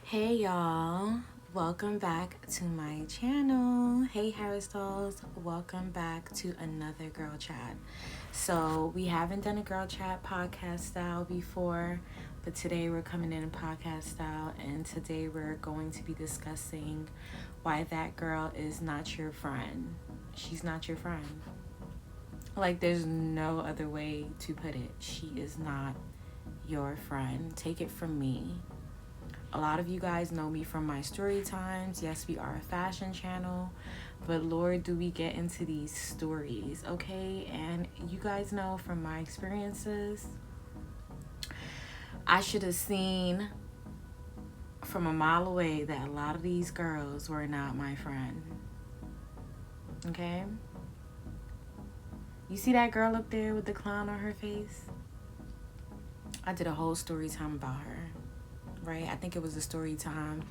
Hey y'all, welcome back to my channel. Hey HARASDOLLS, welcome back to another girl chat. So we haven't done a girl chat podcast style before, but today we're coming in podcast style, and today we're going to be discussing why that girl is not your friend. She's not your friend. Like, there's no other way to put it. She is not your friend. Take it from me. A lot of you guys know me from my story times. Yes, we are a fashion channel, but Lord, do we get into these stories, okay? And you guys know from my experiences, I should have seen from a mile away that a lot of these girls were not my friend, okay? You see that girl up there with the clown on her face? I did a whole story time about her, right? I think it was a story time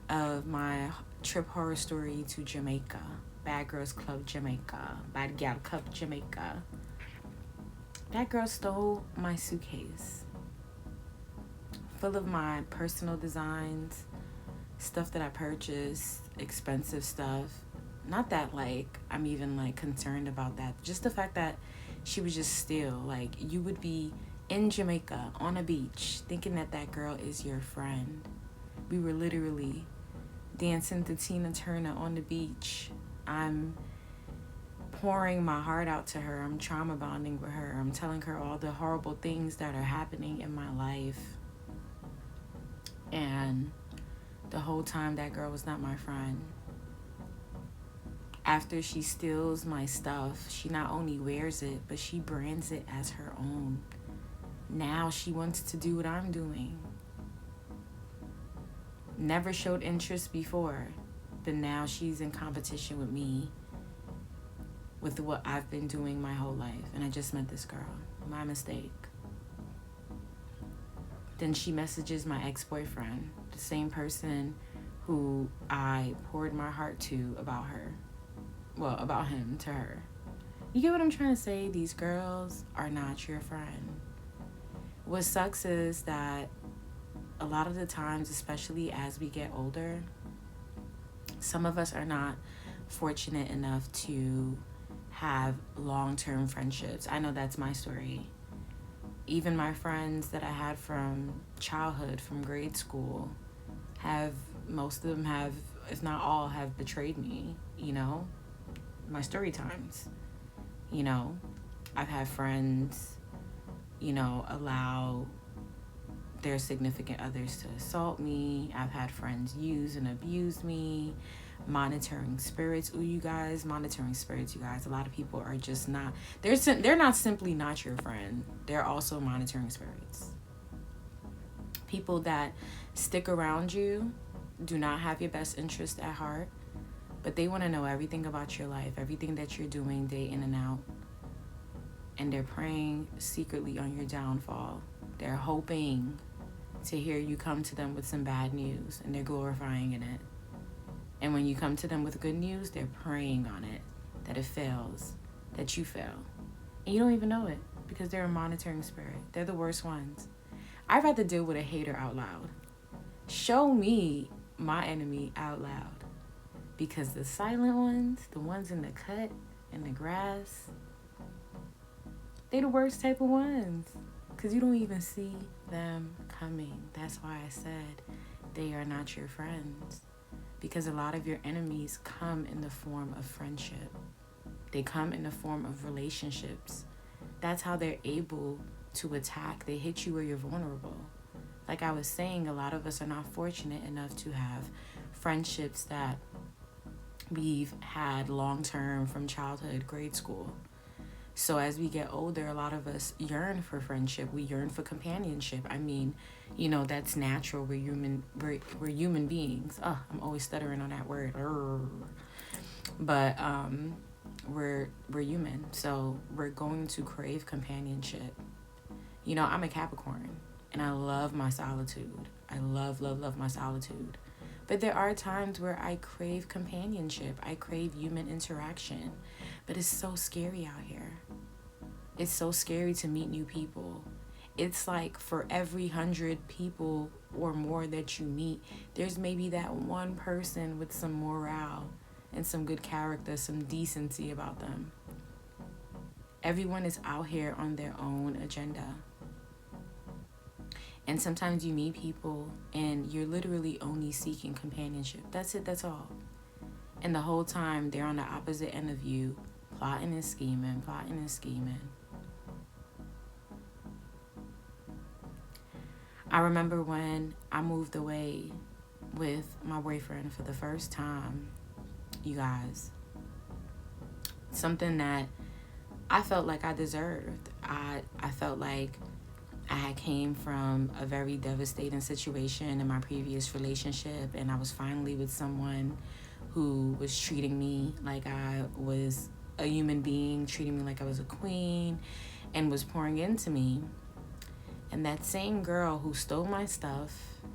of my trip horror story to Jamaica. Bad Girls Club Jamaica. Bad Gal Club Jamaica. That girl stole my suitcase full of my personal designs, stuff that I purchased, expensive stuff. Not that I'm even concerned about that. Just the fact that she would just steal. Like, you would be in Jamaica on a beach thinking that that girl is your friend. We were literally dancing to Tina Turner on the beach. I'm pouring my heart out to her. I'm trauma bonding with her. I'm telling her all the horrible things that are happening in my life. And the whole time, that girl was not my friend. After she steals my stuff, she not only wears it, but she brands it as her own. Now she wants to do what I'm doing. Never showed interest before, but now she's in competition with me with what I've been doing my whole life. And I just met this girl. My mistake. Then she messages my ex-boyfriend, the same person who I poured my heart to about her. Well, about him to her. You get what I'm trying to say? These girls are not your friend. What sucks is that a lot of the times, especially as we get older, some of us are not fortunate enough to have long-term friendships. I know that's my story. Even my friends that I had from childhood, from grade school, most of them have, if not all, have betrayed me, my story times. I've had friends, allow their significant others to assault me. I've had friends use and abuse me. Monitoring spirits. Ooh, you guys, monitoring spirits, you guys. A lot of people are just not, they're not simply not your friend. They're also monitoring spirits. People that stick around you do not have your best interest at heart, but they want to know everything about your life, everything that you're doing day in and out. And they're praying secretly on your downfall. They're hoping to hear you come to them with some bad news, and they're glorifying in it. And when you come to them with good news, they're praying on it, that it fails, that you fail. And you don't even know it, because they're a monitoring spirit. They're the worst ones. I've had to deal with a hater out loud. Show me my enemy out loud. Because the silent ones, the ones in the cut, in the grass, they the worst type of ones. Because you don't even see them coming. That's why I said they are not your friends. Because a lot of your enemies come in the form of friendship. They come in the form of relationships. That's how they're able to attack. They hit you where you're vulnerable. Like I was saying, a lot of us are not fortunate enough to have friendships that we've had long-term from childhood, grade school. So as we get older, a lot of us yearn for friendship. We yearn for companionship. I mean, that's natural. We're human beings. Oh, I'm always stuttering on that word. But we're human. So we're going to crave companionship. I'm a Capricorn, and I love my solitude. I love my solitude. But there are times where I crave companionship. I crave human interaction. But it's so scary out here. It's so scary to meet new people. it's like for every 100 people or more that you meet, there's maybe that one person with some morale and some good character, some decency about them. Everyone is out here on their own agenda. And sometimes you meet people and you're literally only seeking companionship. That's it, that's all. And the whole time they're on the opposite end of you, plotting and scheming, plotting and scheming. I remember when I moved away with my boyfriend for the first time, you guys. Something that I felt like I deserved. I felt like I had came from a very devastating situation in my previous relationship, and I was finally with someone who was treating me like I was a human being, treating me like I was a queen, and was pouring into me. And that same girl who stole my stuff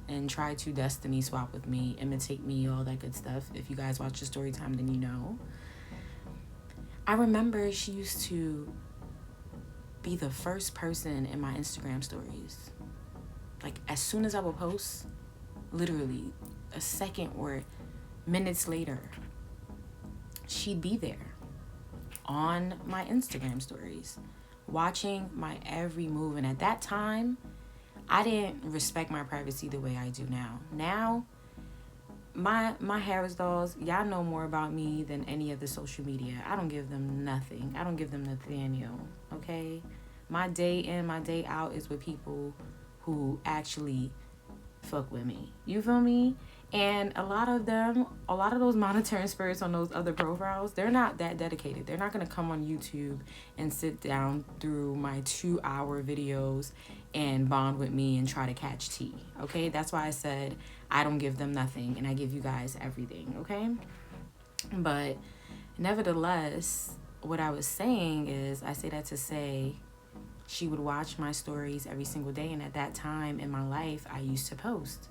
and tried to destiny swap with me, imitate me, all that good stuff. If you guys watch the story time, then you know. I remember she used to be the first person in my Instagram stories. Like, as soon as I would post, literally a second or minutes later, she'd be there on my Instagram stories, watching my every move. And at that time, I didn't respect my privacy the way I do now. Now, my Haras dolls, y'all know more about me than any of the social media. I don't give them nothing. I don't give them Nathaniel, okay? My day in, my day out is with people who actually fuck with me. You feel me? And a lot of those monitoring spirits on those other profiles, they're not that dedicated. They're not going to come on YouTube and sit down through my 2-hour videos and bond with me and try to catch tea. Okay? That's why I said I don't give them nothing and I give you guys everything. Okay? But nevertheless, what I was saying is, I say that to say, she would watch my stories every single day. And at that time in my life, I used to post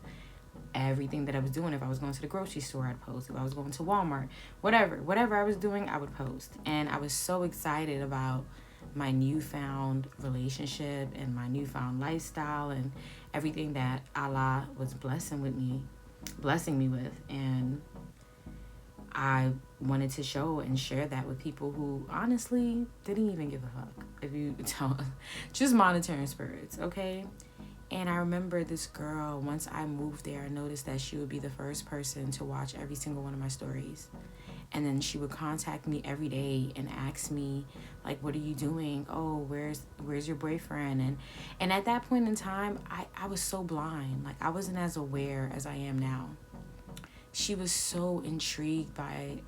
everything that I was doing. If I was going to the grocery store, I'd post. If I was going to Walmart, whatever I was doing, I would post. And I was so excited about my newfound relationship and my newfound lifestyle and everything that Allah was blessing me with. And I wanted to show and share that with people who honestly didn't even give a fuck. If you tell, just monitoring spirits, okay? And I remember this girl, once I moved there, I noticed that she would be the first person to watch every single one of my stories. And then she would contact me every day and ask me, like, what are you doing? Oh, where's your boyfriend? And at that point in time, I was so blind. Like, I wasn't as aware as I am now. She was so intrigued by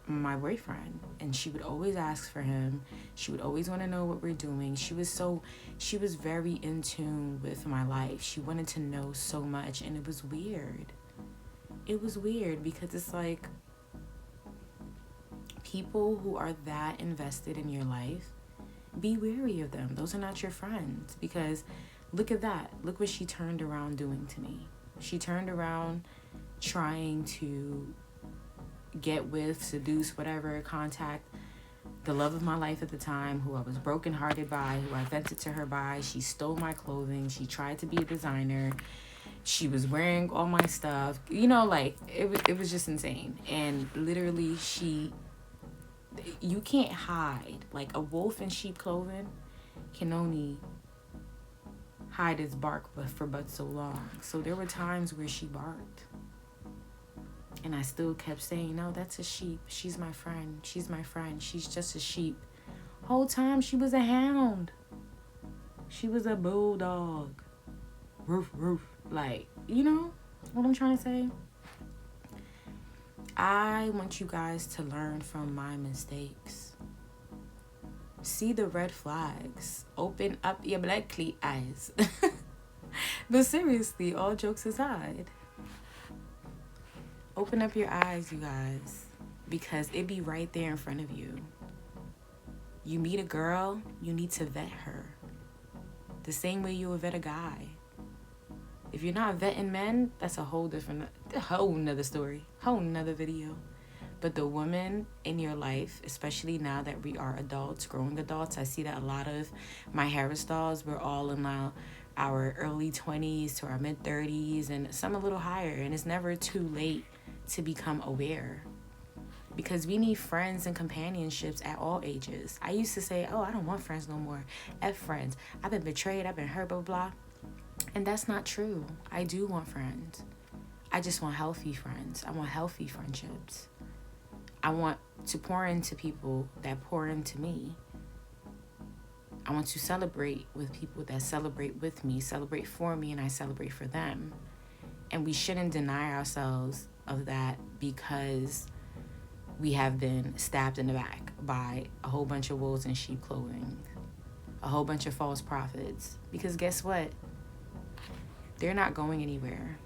my boyfriend, and she would always ask for him. She would always want to know what we're doing. She was very in tune with my life. She wanted to know so much, and it was weird. It was weird because it's like, people who are that invested in your life, be wary of them. Those are not your friends. Because look at that. Look what she turned around doing to me. She turned around trying to get with, seduce, whatever, contact the love of my life at the time, who I was brokenhearted by, who I vented to her by. She stole my clothing. She tried to be a designer. She was wearing all my stuff. You know, like, it was just insane. And literally, you can't hide. Like, a wolf in sheep clothing can only hide its bark but so long. So there were times where she barked. And I still kept saying, no, that's a sheep. She's my friend. She's my friend. She's just a sheep. Whole time she was a hound. She was a bulldog. Roof, roof. Like, you know what I'm trying to say? I want you guys to learn from my mistakes. See the red flags. Open up your blackly eyes. But seriously, all jokes aside, open up your eyes, you guys, because it be right there in front of you. You meet a girl, you need to vet her the same way you would vet a guy. If you're not vetting men, that's a whole nother story, whole nother video. But the women in your life, especially now that we are adults, growing adults, I see that a lot of my Harris dolls, we're all in our early 20s to our mid 30s, and some a little higher. And it's never too late to become aware, because we need friends and companionships at all ages. I used to say, oh, I don't want friends no more. F friends. I've been betrayed. I've been hurt, blah, blah, blah. And that's not true. I do want friends. I just want healthy friends. I want healthy friendships. I want to pour into people that pour into me. I want to celebrate with people that celebrate with me, celebrate for me, and I celebrate for them. And we shouldn't deny ourselves of that because we have been stabbed in the back by a whole bunch of wolves in sheep clothing, a whole bunch of false prophets. Because guess what? They're not going anywhere.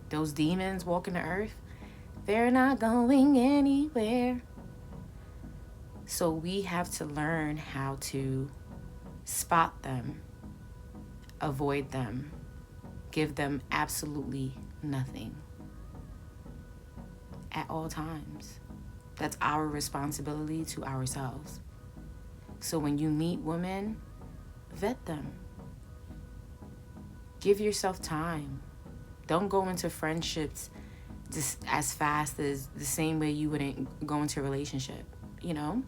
Those demons walking the earth, they're not going anywhere. So we have to learn how to spot them, avoid them, give them absolutely nothing at all times. That's our responsibility to ourselves. So when you meet women, vet them. Give yourself time. Don't go into friendships just as fast as the same way you wouldn't go into a relationship, you know?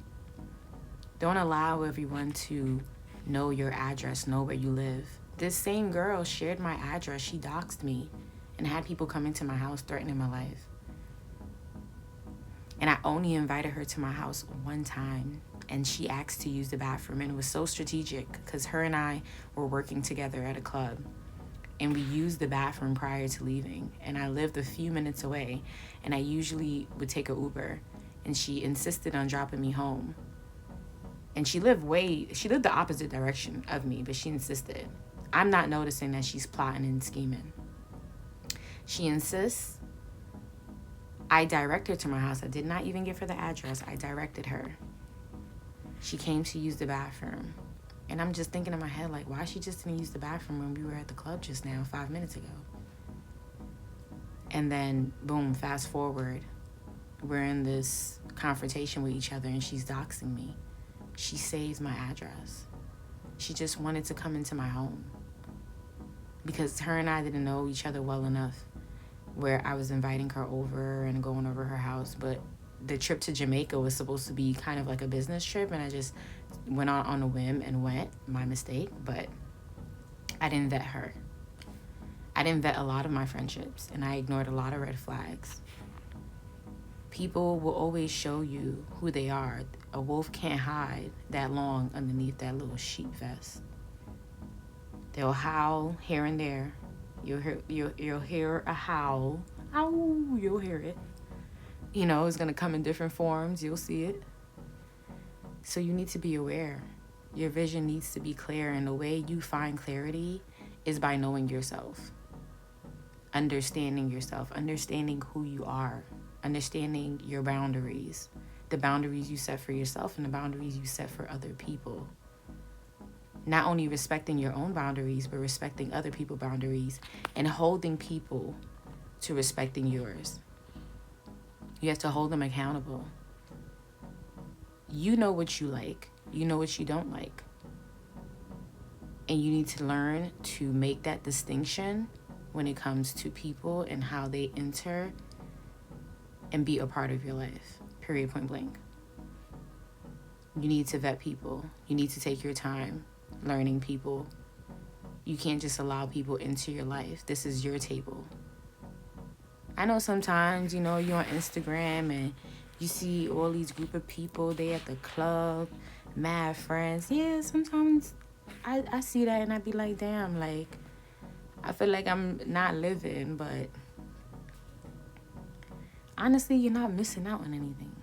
Don't allow everyone to know your address, know where you live. This same girl shared my address. She doxed me and had people come into my house threatening my life. And I only invited her to my house one time, and she asked to use the bathroom, and it was so strategic because her and I were working together at a club, and we used the bathroom prior to leaving. And I lived a few minutes away, and I usually would take an Uber, and she insisted on dropping me home. And she lived the opposite direction of me, but she insisted. I'm not noticing that she's plotting and scheming. She insists. I direct her to my house. I did not even give her the address. I directed her. She came to use the bathroom. And I'm just thinking in my head, like, why she just didn't use the bathroom when we were at the club just now, 5 minutes ago? And then, boom, fast forward. We're in this confrontation with each other, and she's doxing me. She saves my address. She just wanted to come into my home because her and I didn't know each other well enough where I was inviting her over and going over her house. But the trip to Jamaica was supposed to be kind of like a business trip, and I just went on a whim and went. My mistake, but I didn't vet her. I didn't vet a lot of my friendships, and I ignored a lot of red flags. People will always show you who they are. A wolf can't hide that long underneath that little sheep vest. They'll howl here and there. You'll hear a howl. Ow, you'll hear it. You know, it's going to come in different forms. You'll see it. So you need to be aware. Your vision needs to be clear, and the way you find clarity is by knowing yourself. Understanding yourself, understanding who you are, understanding your boundaries, the boundaries you set for yourself and the boundaries you set for other people. Not only respecting your own boundaries, but respecting other people's boundaries and holding people to respecting yours. You have to hold them accountable. You know what you like. You know what you don't like. And you need to learn to make that distinction when it comes to people and how they enter and be a part of your life. Period, point blank. You need to vet people. You need to take your time learning people. You can't just allow people into your life. This is your table. I know sometimes, you're on Instagram and you see all these group of people, they at the club, mad friends. Yeah, sometimes I see that and I be like, damn, like, I feel like I'm not living, but honestly, you're not missing out on anything.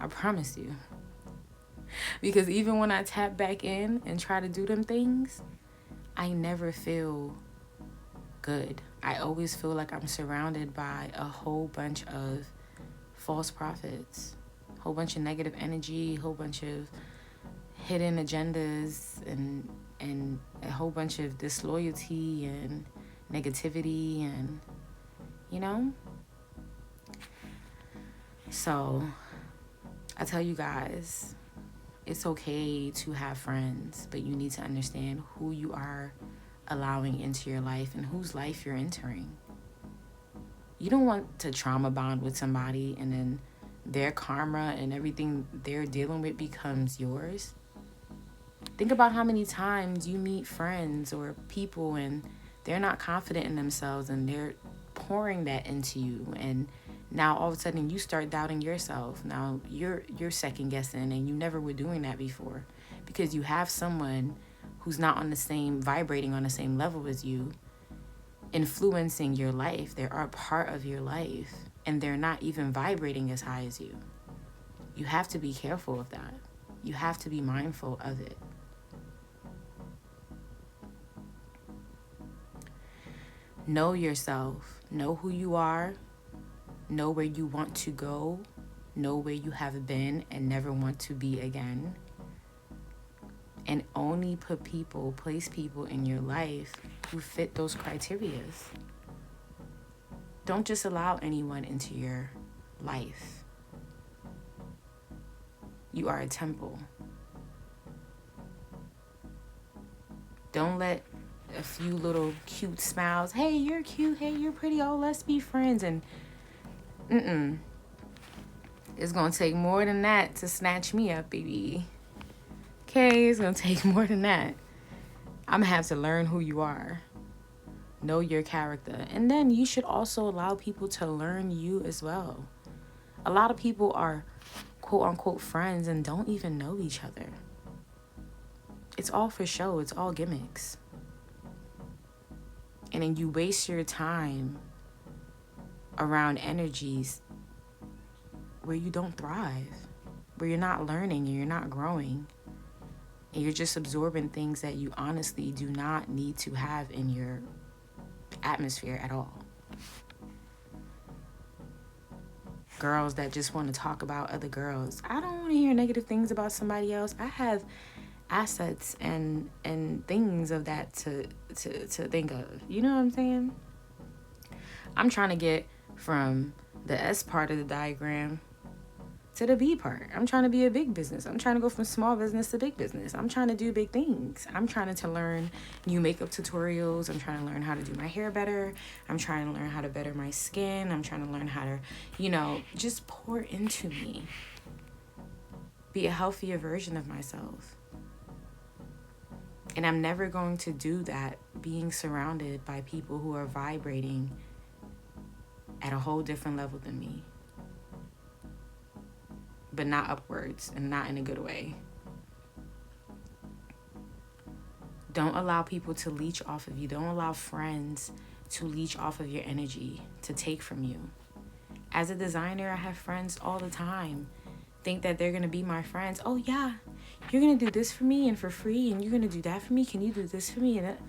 I promise you. Because even when I tap back in and try to do them things, I never feel good. I always feel like I'm surrounded by a whole bunch of false prophets, a whole bunch of negative energy, a whole bunch of hidden agendas, and a whole bunch of disloyalty and negativity, and So I tell you guys, it's okay to have friends, but you need to understand who you are allowing into your life and whose life you're entering. You don't want to trauma bond with somebody and then their karma and everything they're dealing with becomes yours. Think about how many times you meet friends or people and they're not confident in themselves and they're pouring that into you, and now all of a sudden you start doubting yourself. Now you're second guessing, and you never were doing that before because you have someone who's not on the same vibrating on the same level as you influencing your life. They are a part of your life and they're not even vibrating as high as you. You have to be careful of that. You have to be mindful of it. Know yourself. Know who you are. Know where you want to go. Know where you have been and never want to be again. And only place people in your life who fit those criterias. Don't just allow anyone into your life. You are a temple. Don't let a few little cute smiles, hey, you're cute, hey, you're pretty, oh, let's be friends, and it's gonna take more than that to snatch me up, baby. Okay, it's gonna take more than that. I'm gonna have to learn who you are, know your character, and then you should also allow people to learn you as well. A lot of people are quote unquote friends and don't even know each other. It's all for show, it's all gimmicks. And then you waste your time around energies where you don't thrive, where you're not learning and you're not growing, and you're just absorbing things that you honestly do not need to have in your atmosphere at all. Girls that just want to talk about other girls. I don't want to hear negative things about somebody else. I have assets and things of that to think of. You know what I'm saying? I'm trying to get from the S part of the diagram to the B part. I'm trying to be a big business. I'm trying to go from small business to big business. I'm trying to do big things. I'm trying to learn new makeup tutorials. I'm trying to learn how to do my hair better. I'm trying to learn how to better my skin. I'm trying to learn how to, just pour into me. Be a healthier version of myself. And I'm never going to do that being surrounded by people who are vibrating at a whole different level than me. But not upwards and not in a good way. Don't allow people to leech off of you. Don't allow friends to leech off of your energy, to take from you. As a designer, I have friends all the time think that they're going to be my friends. Oh, yeah, you're going to do this for me and for free, and you're going to do that for me. Can you do this for me? And that?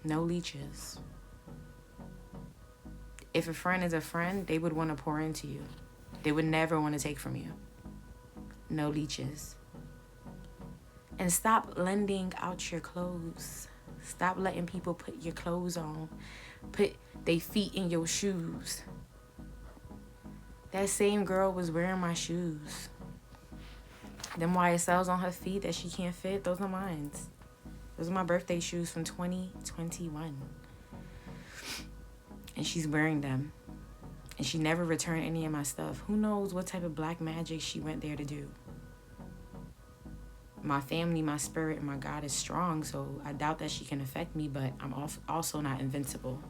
No leeches. If a friend is a friend, they would want to pour into you. They would never want to take from you. No leeches. And stop lending out your clothes. Stop letting people put your clothes on. Put their feet in your shoes. That same girl was wearing my shoes. Them YSLs on her feet that she can't fit, those are mine. Those are my birthday shoes from 2021. And she's wearing them. And she never returned any of my stuff. Who knows what type of black magic she went there to do. My family, my spirit, and my God is strong, so I doubt that she can affect me, but I'm also not invincible.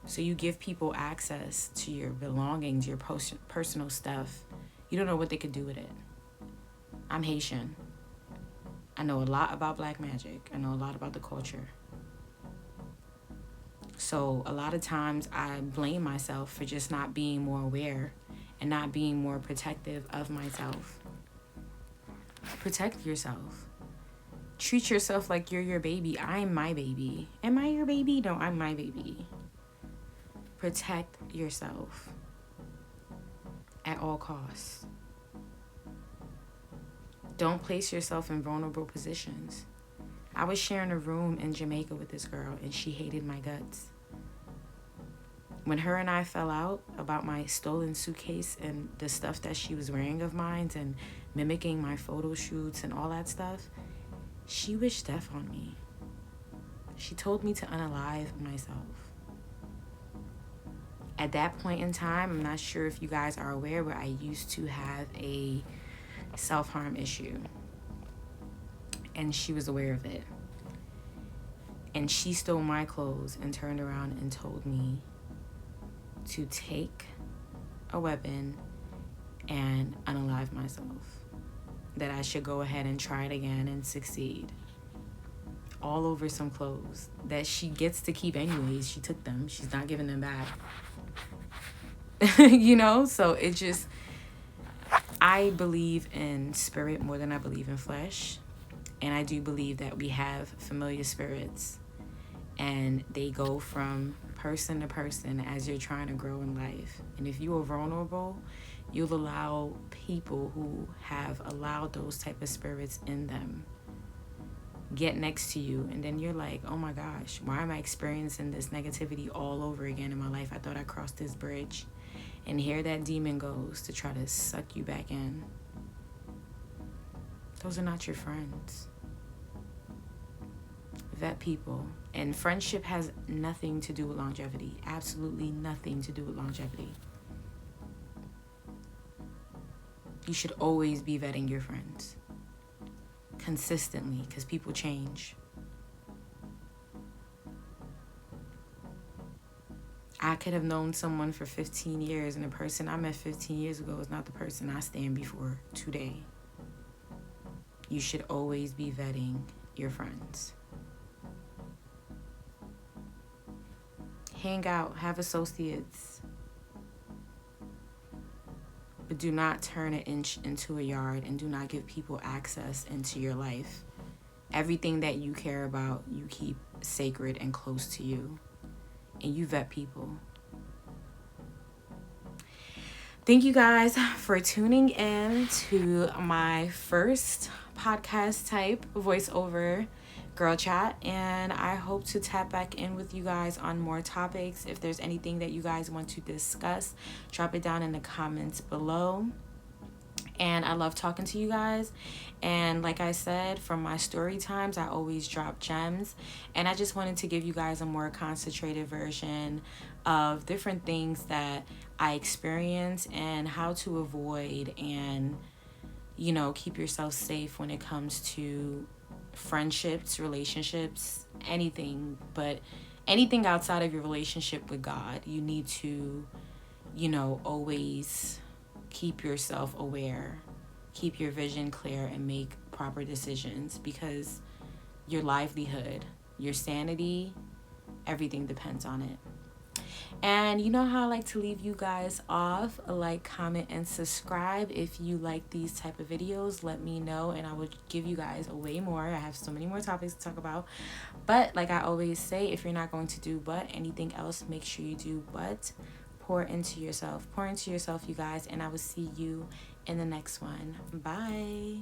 So you give people access to your belongings, your personal stuff. You don't know what they could do with it. I'm Haitian. I know a lot about black magic. I know a lot about the culture. So a lot of times I blame myself for just not being more aware and not being more protective of myself. Protect yourself. Treat yourself like you're your baby. I'm my baby. Am I your baby? No, I'm my baby. Protect yourself at all costs. Don't place yourself in vulnerable positions. I was sharing a room in Jamaica with this girl, and she hated my guts. When her and I fell out about my stolen suitcase and the stuff that she was wearing of mine and mimicking my photo shoots and all that stuff, she wished death on me. She told me to unalive myself. At that point in time, I'm not sure if you guys are aware, but I used to have a self-harm issue. And she was aware of it. And she stole my clothes and turned around and told me to take a weapon and unalive myself. That I should go ahead and try it again and succeed. All over some clothes that she gets to keep anyways. She took them. She's not giving them back. You know? So it just... I believe in spirit more than I believe in flesh. And I do believe that we have familiar spirits. And they go from person to person as you're trying to grow in life. And if you are vulnerable, you'll allow people who have allowed those type of spirits in them get next to you. And then you're like, oh my gosh, why am I experiencing this negativity all over again in my life? I thought I crossed this bridge. And here that demon goes to try to suck you back in. Those are not your friends. Vet people. And friendship has nothing to do with longevity. Absolutely nothing to do with longevity. You should always be vetting your friends. Consistently, because people change. I could have known someone for 15 years, and the person I met 15 years ago is not the person I stand before today. You should always be vetting your friends. Hang out, have associates. But do not turn an inch into a yard, and do not give people access into your life. Everything that you care about, you keep sacred and close to you. And you vet people. Thank you guys for tuning in to my first podcast type voiceover girl chat, and I hope to tap back in with you guys on more topics. If there's anything that you guys want to discuss, drop it down in the comments below. And I love talking to you guys. And like I said, from my story times, I always drop gems. And I just wanted to give you guys a more concentrated version of different things that I experience and how to avoid and, you know, keep yourself safe when it comes to friendships, relationships, anything. But anything outside of your relationship with God, you need to, you know, always keep yourself aware, keep your vision clear, and make proper decisions, because your livelihood, your sanity, everything depends on it. And you know how I like to leave you guys off: like, comment, and subscribe. If you like these type of videos, let me know and I would give you guys way more. I have so many more topics to talk about, but like I always say, if you're not going to do but anything else, make sure you do but. Pour into yourself, you guys, and I will see you in the next one. Bye.